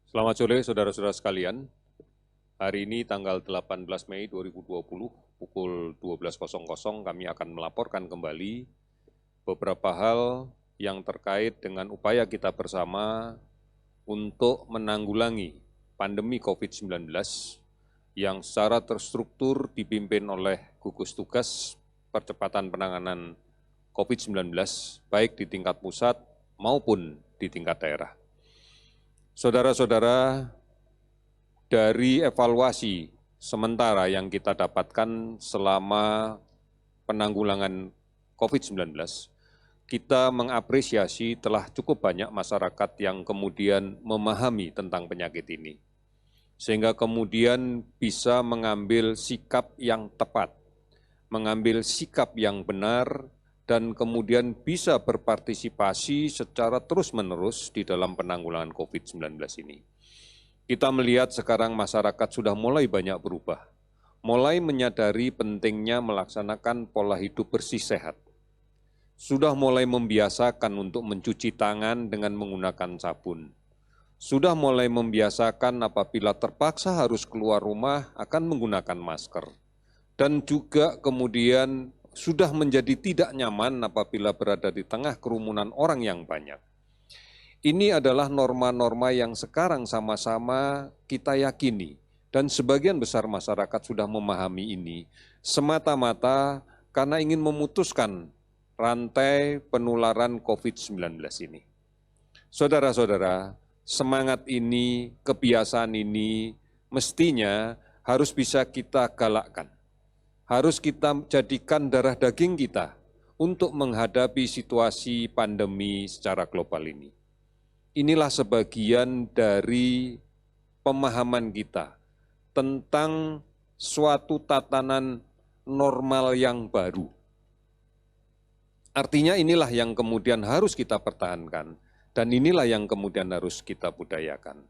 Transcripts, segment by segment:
Selamat sore saudara-saudara sekalian. Hari ini tanggal 18 Mei 2020 pukul 12.00 kami akan melaporkan kembali beberapa hal yang terkait dengan upaya kita bersama untuk menanggulangi pandemi COVID-19 yang secara terstruktur dipimpin oleh gugus tugas percepatan penanganan COVID-19 baik di tingkat pusat maupun di tingkat daerah. Saudara-saudara, dari evaluasi sementara yang kita dapatkan selama penanggulangan COVID-19, kita mengapresiasi telah cukup banyak masyarakat yang kemudian memahami tentang penyakit ini, sehingga kemudian bisa mengambil sikap yang tepat, mengambil sikap yang benar, dan kemudian bisa berpartisipasi secara terus-menerus di dalam penanggulangan COVID-19 ini. Kita melihat sekarang masyarakat sudah mulai banyak berubah, mulai menyadari pentingnya melaksanakan pola hidup bersih sehat. Sudah mulai membiasakan untuk mencuci tangan dengan menggunakan sabun. Sudah mulai membiasakan apabila terpaksa harus keluar rumah akan menggunakan masker. Dan juga kemudian sudah menjadi tidak nyaman apabila berada di tengah kerumunan orang yang banyak. Ini adalah norma-norma yang sekarang sama-sama kita yakini dan sebagian besar masyarakat sudah memahami ini semata-mata karena ingin memutuskan rantai penularan COVID-19 ini. Saudara-saudara, semangat ini, kebiasaan ini mestinya harus bisa kita galakkan. Harus kita jadikan darah daging kita untuk menghadapi situasi pandemi secara global ini. Inilah sebagian dari pemahaman kita tentang suatu tatanan normal yang baru. Artinya inilah yang kemudian harus kita pertahankan dan inilah yang kemudian harus kita budayakan.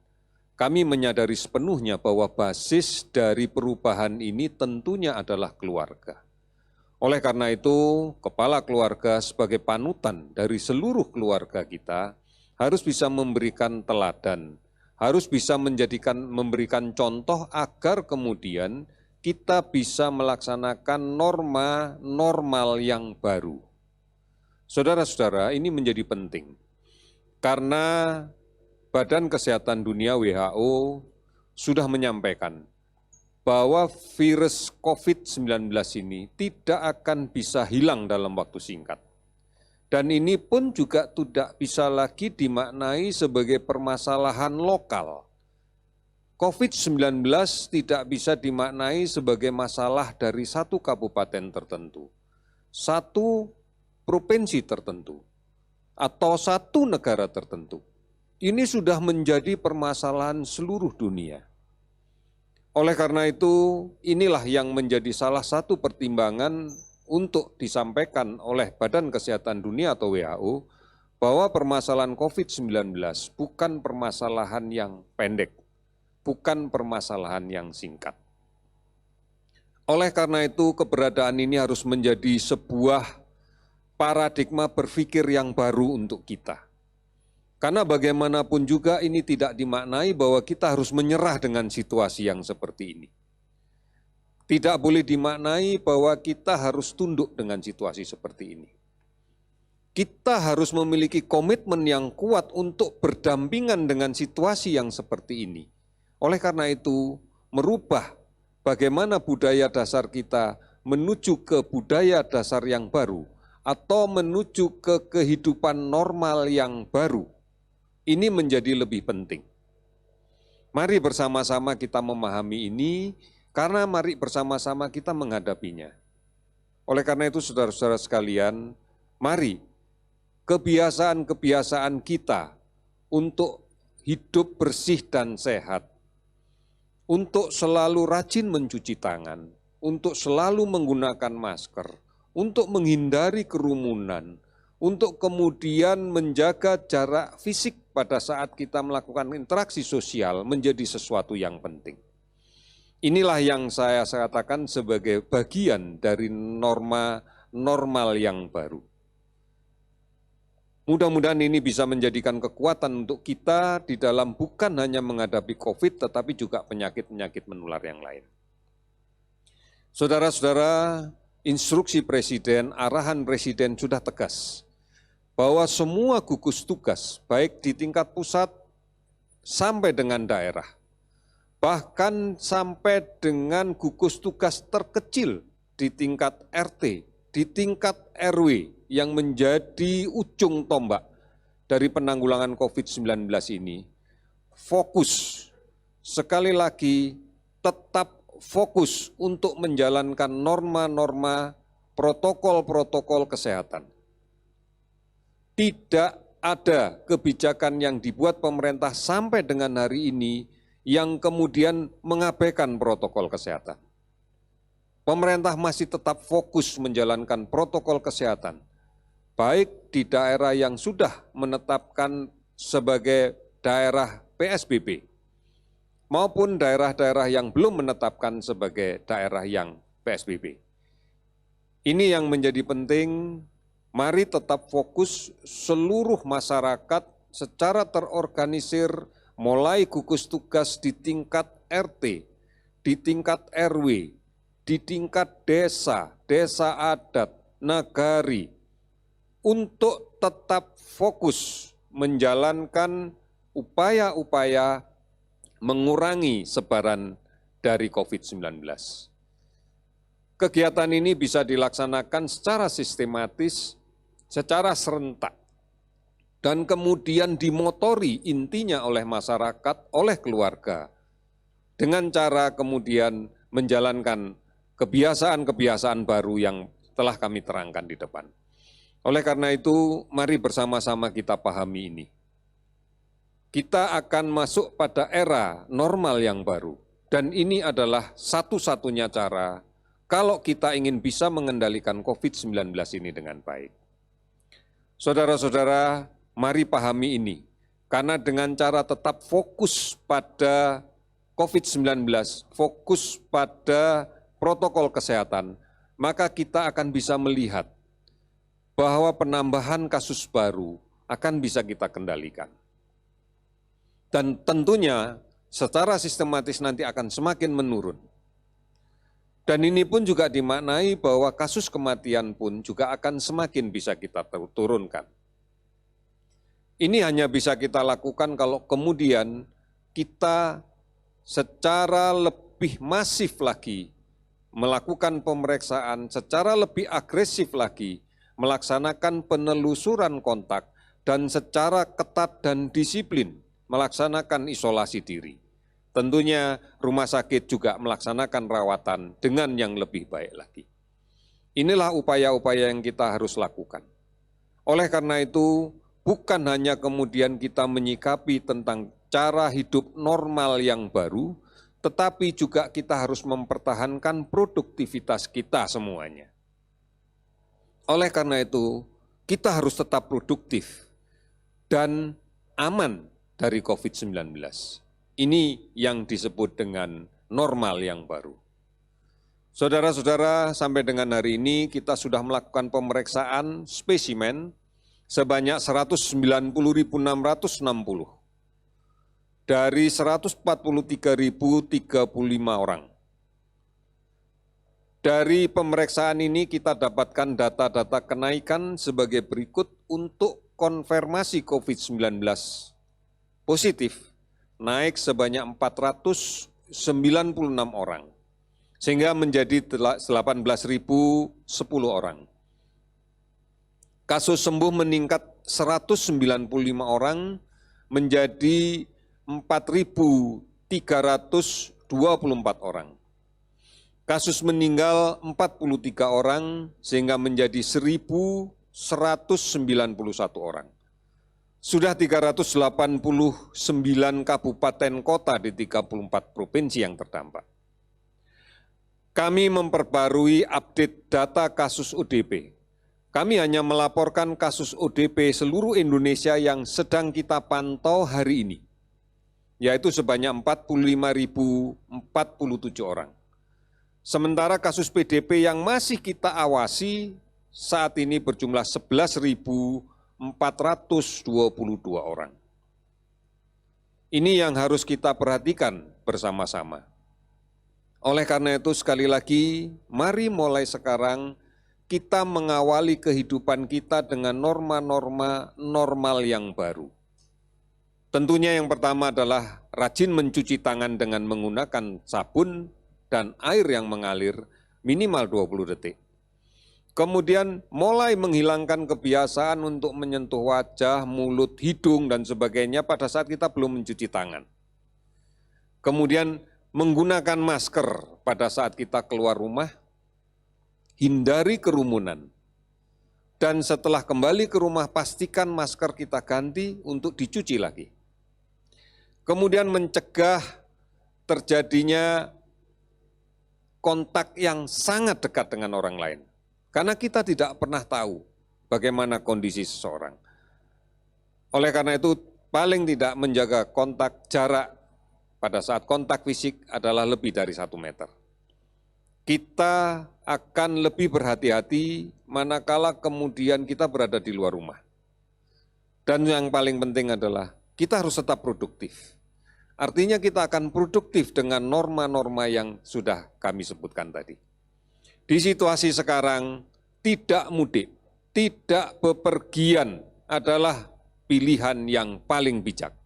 Kami menyadari sepenuhnya bahwa basis dari perubahan ini tentunya adalah keluarga. Oleh karena itu, kepala keluarga sebagai panutan dari seluruh keluarga kita harus bisa memberikan teladan, harus bisa memberikan contoh agar kemudian kita bisa melaksanakan norma normal yang baru. Saudara-saudara, ini menjadi penting karena Badan Kesehatan Dunia WHO sudah menyampaikan bahwa virus COVID-19 ini tidak akan bisa hilang dalam waktu singkat. Dan ini pun juga tidak bisa lagi dimaknai sebagai permasalahan lokal. COVID-19 tidak bisa dimaknai sebagai masalah dari satu kabupaten tertentu, satu provinsi tertentu, atau satu negara tertentu. Ini sudah menjadi permasalahan seluruh dunia. Oleh karena itu, inilah yang menjadi salah satu pertimbangan untuk disampaikan oleh Badan Kesehatan Dunia atau WHO bahwa permasalahan COVID-19 bukan permasalahan yang pendek, bukan permasalahan yang singkat. Oleh karena itu, keberadaan ini harus menjadi sebuah paradigma berpikir yang baru untuk kita. Karena bagaimanapun juga ini tidak dimaknai bahwa kita harus menyerah dengan situasi yang seperti ini. Tidak boleh dimaknai bahwa kita harus tunduk dengan situasi seperti ini. Kita harus memiliki komitmen yang kuat untuk berdampingan dengan situasi yang seperti ini. Oleh karena itu, merubah bagaimana budaya dasar kita menuju ke budaya dasar yang baru atau menuju ke kehidupan normal yang baru. Ini menjadi lebih penting. Mari bersama-sama kita memahami ini, karena mari bersama-sama kita menghadapinya. Oleh karena itu, saudara-saudara sekalian, mari kebiasaan-kebiasaan kita untuk hidup bersih dan sehat, untuk selalu rajin mencuci tangan, untuk selalu menggunakan masker, untuk menghindari kerumunan, untuk kemudian menjaga jarak fisik pada saat kita melakukan interaksi sosial menjadi sesuatu yang penting. Inilah yang saya katakan sebagai bagian dari norma normal yang baru. Mudah-mudahan ini bisa menjadikan kekuatan untuk kita di dalam bukan hanya menghadapi COVID, tetapi juga penyakit-penyakit menular yang lain. Saudara-saudara, instruksi Presiden, arahan Presiden sudah tegas bahwa semua gugus tugas, baik di tingkat pusat sampai dengan daerah, bahkan sampai dengan gugus tugas terkecil di tingkat RT, di tingkat RW yang menjadi ujung tombak dari penanggulangan COVID-19 ini, fokus, sekali lagi tetap fokus untuk menjalankan norma-norma protokol-protokol kesehatan. Tidak ada kebijakan yang dibuat pemerintah sampai dengan hari ini yang kemudian mengabaikan protokol kesehatan. Pemerintah masih tetap fokus menjalankan protokol kesehatan, baik di daerah yang sudah menetapkan sebagai daerah PSBB, maupun daerah-daerah yang belum menetapkan sebagai daerah yang PSBB. Ini yang menjadi penting. Mari tetap fokus seluruh masyarakat secara terorganisir, mulai gugus tugas di tingkat RT, di tingkat RW, di tingkat desa, desa adat, nagari, untuk tetap fokus menjalankan upaya-upaya mengurangi sebaran dari COVID-19. Kegiatan ini bisa dilaksanakan secara sistematis, secara serentak, dan kemudian dimotori intinya oleh masyarakat, oleh keluarga, dengan cara kemudian menjalankan kebiasaan-kebiasaan baru yang telah kami terangkan di depan. Oleh karena itu, mari bersama-sama kita pahami ini. Kita akan masuk pada era normal yang baru, dan ini adalah satu-satunya cara kalau kita ingin bisa mengendalikan COVID-19 ini dengan baik. Saudara-saudara, mari pahami ini, karena dengan cara tetap fokus pada COVID-19, fokus pada protokol kesehatan, maka kita akan bisa melihat bahwa penambahan kasus baru akan bisa kita kendalikan. Dan tentunya secara sistematis nanti akan semakin menurun. Dan ini pun juga dimaknai bahwa kasus kematian pun juga akan semakin bisa kita turunkan. Ini hanya bisa kita lakukan kalau kemudian kita secara lebih masif lagi melakukan pemeriksaan, secara lebih agresif lagi melaksanakan penelusuran kontak, dan secara ketat dan disiplin melaksanakan isolasi diri. Tentunya rumah sakit juga melaksanakan rawatan dengan yang lebih baik lagi. Inilah upaya-upaya yang kita harus lakukan. Oleh karena itu, bukan hanya kemudian kita menyikapi tentang cara hidup normal yang baru, tetapi juga kita harus mempertahankan produktivitas kita semuanya. Oleh karena itu, kita harus tetap produktif dan aman dari COVID-19. Ini yang disebut dengan normal yang baru. Saudara-saudara, sampai dengan hari ini kita sudah melakukan pemeriksaan spesimen sebanyak 190.660 dari 143.035 orang. Dari pemeriksaan ini kita dapatkan data-data kenaikan sebagai berikut untuk konfirmasi COVID-19 positif, naik sebanyak 496 orang, sehingga menjadi 18.010 orang. Kasus sembuh meningkat 195 orang menjadi 4.324 orang. Kasus meninggal 43 orang sehingga menjadi 1.191 orang. Sudah 389 kabupaten kota di 34 provinsi yang terdampak. Kami memperbarui update data kasus ODP. Kami hanya melaporkan kasus ODP seluruh Indonesia yang sedang kita pantau hari ini, yaitu sebanyak 45.047 orang. Sementara kasus PDP yang masih kita awasi saat ini berjumlah 11.414 422 orang. Ini yang harus kita perhatikan bersama-sama. Oleh karena itu sekali lagi, mari mulai sekarang kita mengawali kehidupan kita dengan norma-norma normal yang baru. Tentunya yang pertama adalah rajin mencuci tangan dengan menggunakan sabun dan air yang mengalir minimal 20 detik. Kemudian mulai menghilangkan kebiasaan untuk menyentuh wajah, mulut, hidung, dan sebagainya pada saat kita belum mencuci tangan. Kemudian menggunakan masker pada saat kita keluar rumah, hindari kerumunan. Dan setelah kembali ke rumah, pastikan masker kita ganti untuk dicuci lagi. Kemudian mencegah terjadinya kontak yang sangat dekat dengan orang lain. Karena kita tidak pernah tahu bagaimana kondisi seseorang. Oleh karena itu, paling tidak menjaga kontak jarak pada saat kontak fisik adalah lebih dari 1 meter. Kita akan lebih berhati-hati manakala kemudian kita berada di luar rumah. Dan yang paling penting adalah kita harus tetap produktif. Artinya kita akan produktif dengan norma-norma yang sudah kami sebutkan tadi. Di situasi sekarang, tidak mudik, tidak bepergian adalah pilihan yang paling bijak.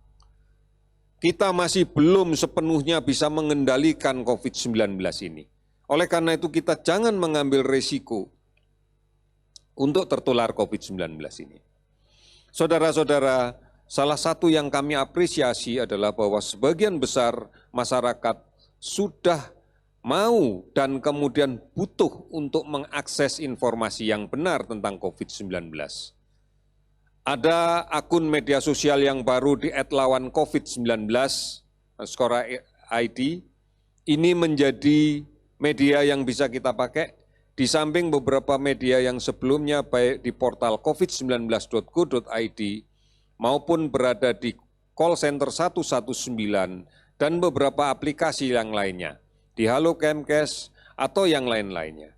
Kita masih belum sepenuhnya bisa mengendalikan COVID-19 ini. Oleh karena itu kita jangan mengambil risiko untuk tertular COVID-19 ini. Saudara-saudara, salah satu yang kami apresiasi adalah bahwa sebagian besar masyarakat sudah mau dan kemudian butuh untuk mengakses informasi yang benar tentang COVID-19. Ada akun media sosial yang baru di @lawancovid19, Skora ID. Ini menjadi media yang bisa kita pakai di samping beberapa media yang sebelumnya baik di portal covid19.go.id maupun berada di call center 119 dan beberapa aplikasi yang lainnya. Di Halo Kemkes atau yang lain-lainnya.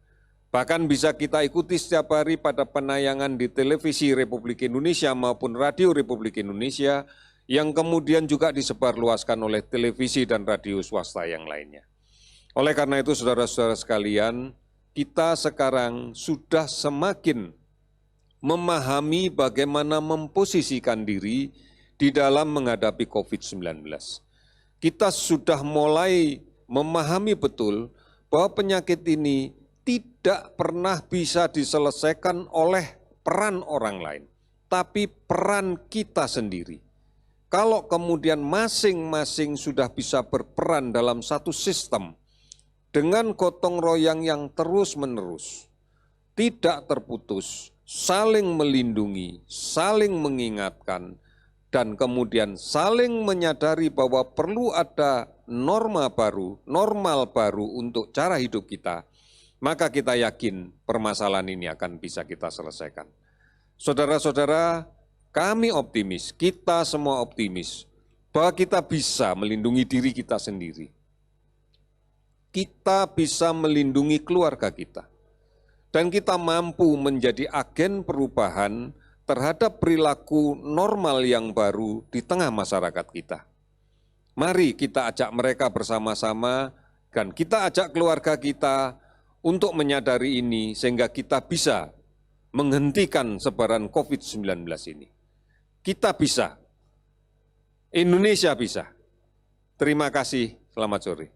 Bahkan bisa kita ikuti setiap hari pada penayangan di televisi Republik Indonesia maupun radio Republik Indonesia yang kemudian juga disebarluaskan oleh televisi dan radio swasta yang lainnya. Oleh karena itu saudara-saudara sekalian, kita sekarang sudah semakin memahami bagaimana memposisikan diri di dalam menghadapi COVID-19. Kita sudah mulai memahami betul bahwa penyakit ini tidak pernah bisa diselesaikan oleh peran orang lain, tapi peran kita sendiri. Kalau kemudian masing-masing sudah bisa berperan dalam satu sistem dengan gotong royong yang terus-menerus, tidak terputus, saling melindungi, saling mengingatkan, dan kemudian saling menyadari bahwa perlu ada norma baru, normal baru untuk cara hidup kita, maka kita yakin permasalahan ini akan bisa kita selesaikan. Saudara-saudara, kami optimis, kita semua optimis, bahwa kita bisa melindungi diri kita sendiri. Kita bisa melindungi keluarga kita. Dan kita mampu menjadi agen perubahan terhadap perilaku normal yang baru di tengah masyarakat kita. Mari kita ajak mereka bersama-sama dan kita ajak keluarga kita untuk menyadari ini sehingga kita bisa menghentikan sebaran COVID-19 ini. Kita bisa, Indonesia bisa. Terima kasih, selamat sore.